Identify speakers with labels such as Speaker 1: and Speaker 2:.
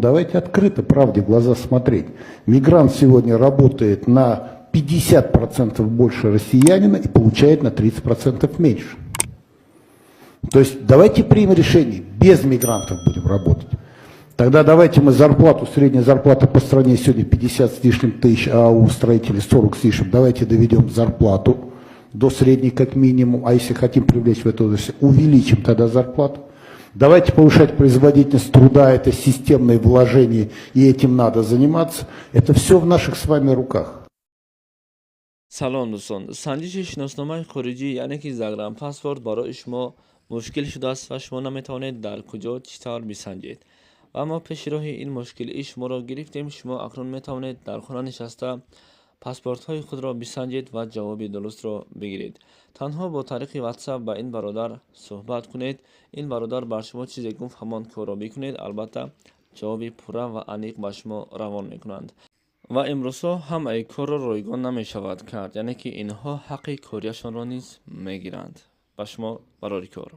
Speaker 1: давайте открыто правде в глаза смотреть. Мигрант сегодня работает на 50% больше россиянина и получает на 30% меньше. То есть давайте примем решение, без мигрантов будем работать. Тогда давайте мы зарплату, средняя зарплата по стране сегодня 50 с лишним тысяч, а у строителей 40 с лишним. Давайте доведем зарплату до средней как минимум, а если хотим привлечь в эту область, увеличим тогда зарплату. Давайте повышать производительность труда, это системные вложения, и этим надо заниматься. Это все в наших с вами руках.
Speaker 2: سلام دوستان، سنجش شناسنامه خارجی یعنی که زگرم پسورد برای شما مشکل شده است و شما نمیتوانید در کجا چطور بسنجید و ما پیش راه این مشکل شما را گرفتیم. شما اکنون میتوانید در خانه نشسته پاسپورت های خود را بسنجید و جواب درست را بگیرید. تنها با طریق واتساپ با این برادر صحبت کنید. این برادر بر شما چیزی گفت همان کار را بکنید. البته جواب پوره و عمیق به شما روان میکنند و امروزها هم ای کار را رایگان نمی شود کرد، یعنی که اینها حق کاریشان را نیز میگیرند. به شما برای کار